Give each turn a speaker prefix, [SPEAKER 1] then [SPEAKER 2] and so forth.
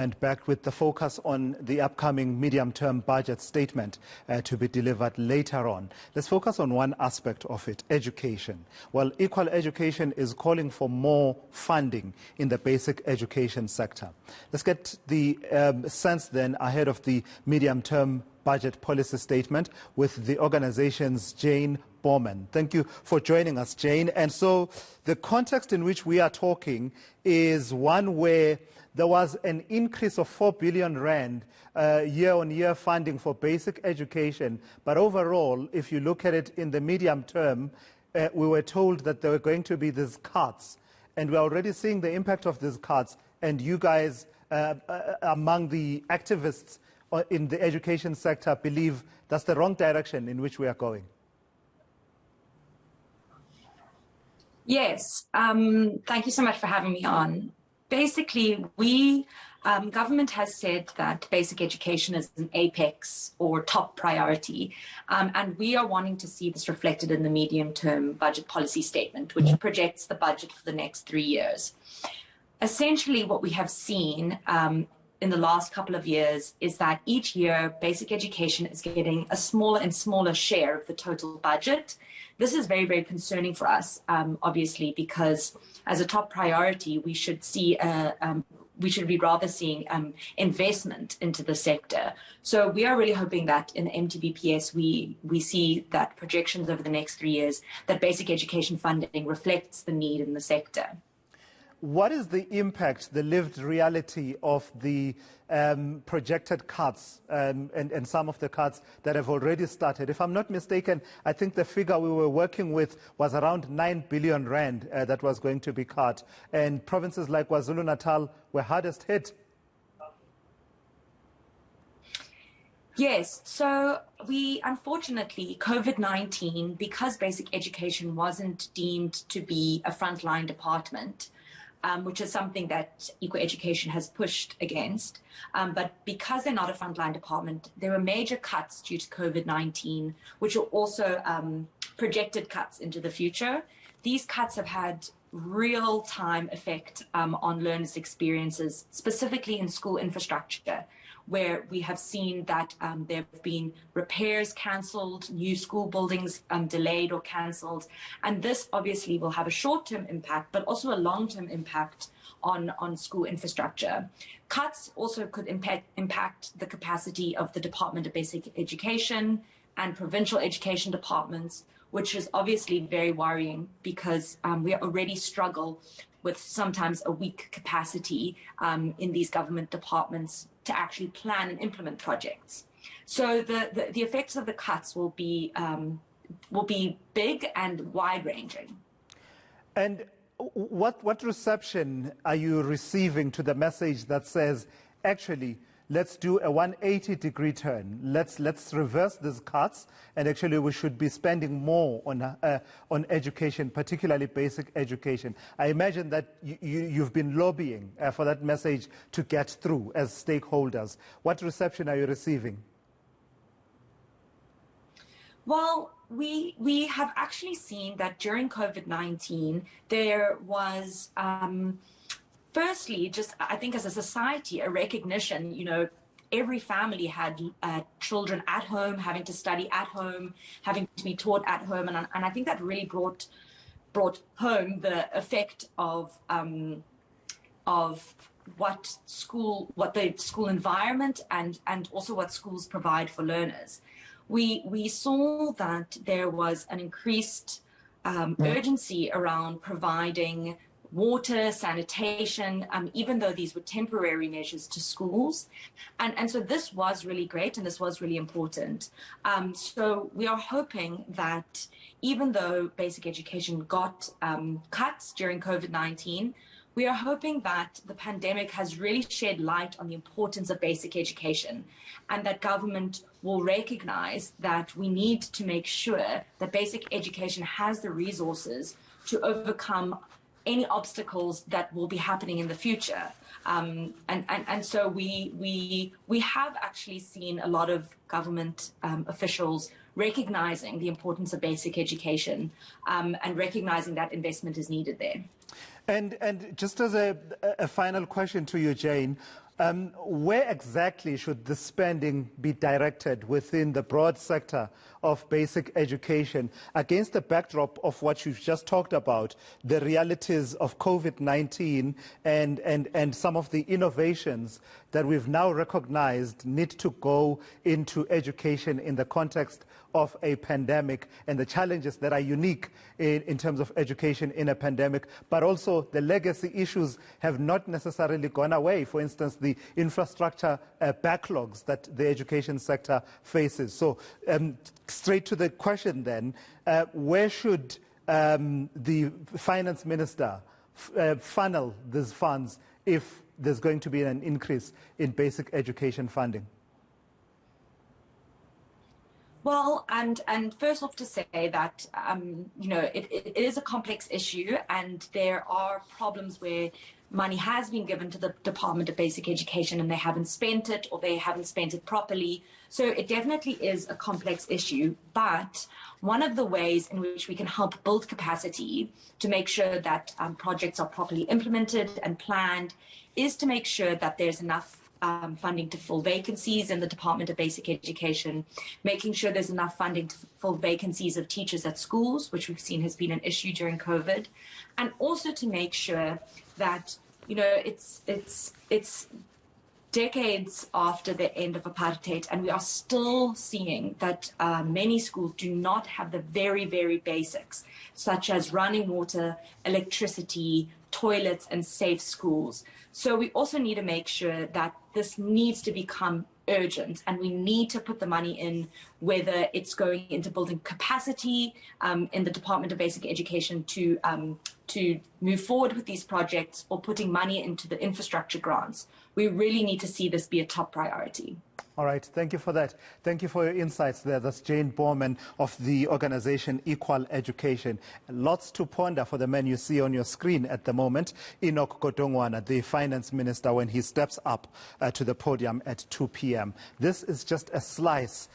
[SPEAKER 1] And back with the focus on the upcoming medium-term budget statement to be delivered later on. Let's focus on one aspect of it, education. Well, Equal Education is calling for more funding in the basic education sector. Let's get the sense then ahead of the medium-term budget policy statement with the organization's Jane Borman. Thank you for joining us, Jane. And so the context in which we are talking is one where there was an increase of 4 billion rand year-on-year funding for basic education. But overall, if you look at it in the medium term, we were told that there were going to be these cuts. And we're already seeing the impact of these cuts. And you guys, among the activists in the education sector, believe that's the wrong direction in which we are going.
[SPEAKER 2] Yes, thank you so much for having me on. Basically, government has said that basic education is an apex or top priority, and we are wanting to see this reflected in the medium-term budget policy statement, which projects the budget for the next 3 years. Essentially, what we have seen in the last couple of years is that each year basic education is getting a smaller and smaller share of the total budget. This is very, very concerning for us, obviously, because as a top priority, we should be rather seeing investment into the sector. So we are really hoping that in the MTBPS, we see that projections over the next 3 years, that basic education funding reflects the need in the sector.
[SPEAKER 1] What is the impact, the lived reality of the projected cuts and some of the cuts that have already started? If I'm not mistaken, I think the figure we were working with was around 9 billion rand that was going to be cut. And provinces like KwaZulu-Natal were hardest hit.
[SPEAKER 2] Yes, so unfortunately, COVID-19, because basic education wasn't deemed to be a frontline department, which is something that Equal Education has pushed against. But because they're not a frontline department, there were major cuts due to COVID-19, which are also projected cuts into the future. These cuts have had real-time effect on learners' experiences, specifically in school infrastructure, where we have seen that there have been repairs cancelled, new school buildings delayed or cancelled. And this obviously will have a short-term impact, but also a long-term impact on school infrastructure. Cuts also could impact the capacity of the Department of Basic Education and provincial education departments, which is obviously very worrying because we already struggle with sometimes a weak capacity in these government departments to actually plan and implement projects. So the effects of the cuts will be big and wide-ranging. And
[SPEAKER 1] what reception are you receiving to the message that says, actually, let's do a 180-degree turn. Let's reverse these cuts, and actually we should be spending more on education, particularly basic education. I imagine that you've been lobbying for that message to get through as stakeholders. What reception are you receiving?
[SPEAKER 2] Well, we have actually seen that during COVID-19 there was firstly, just I think as a society, a recognition, every family had children at home, having to study at home, having to be taught at home. And I think that really brought home the effect of what the school environment and also what schools provide for learners. We saw that there was an increased urgency around providing water, sanitation, even though these were temporary measures to schools. And so this was really great and this was really important. So we are hoping that even though basic education got cuts during COVID-19, we are hoping that the pandemic has really shed light on the importance of basic education and that government will recognize that we need to make sure that basic education has the resources to overcome any obstacles that will be happening in the future. And so we have actually seen a lot of government officials recognizing the importance of basic education and recognizing that investment is needed there.
[SPEAKER 1] And just as a final question to you, Jane, Where exactly should the spending be directed within the broad sector of basic education against the backdrop of what you've just talked about, the realities of COVID-19 and some of the innovations that we've now recognized need to go into education in the context of a pandemic and the challenges that are unique in terms of education in a pandemic, but also the legacy issues have not necessarily gone away. For instance, the infrastructure backlogs that the education sector faces. So straight to the question then, where should the finance minister funnel these funds if there's going to be an increase in basic education funding?
[SPEAKER 2] Well, and first off to say that, it is a complex issue and there are problems where money has been given to the Department of Basic Education and they haven't spent it or they haven't spent it properly. So it definitely is a complex issue. But one of the ways in which we can help build capacity to make sure that projects are properly implemented and planned is to make sure that there's enough funding to fill vacancies in the Department of Basic Education, making sure there's enough funding to fill vacancies of teachers at schools, which we've seen has been an issue during COVID, and also to make sure that, it's decades after the end of apartheid, and we are still seeing that many schools do not have the very, very basics, such as running water, electricity, toilets, and safe schools. So we also need to make sure that this needs to become urgent, and we need to put the money in, whether it's going into building capacity in the Department of Basic Education to move forward with these projects, or putting money into the infrastructure grants. We really need to see this be a top priority.
[SPEAKER 1] All right, thank you for that. Thank you for your insights there. That's Jane Borman of the organization Equal Education. Lots to ponder for the man you see on your screen at the moment, Enoch Godongwana, the finance minister, when he steps up to the podium at 2 p.m. This is just a slice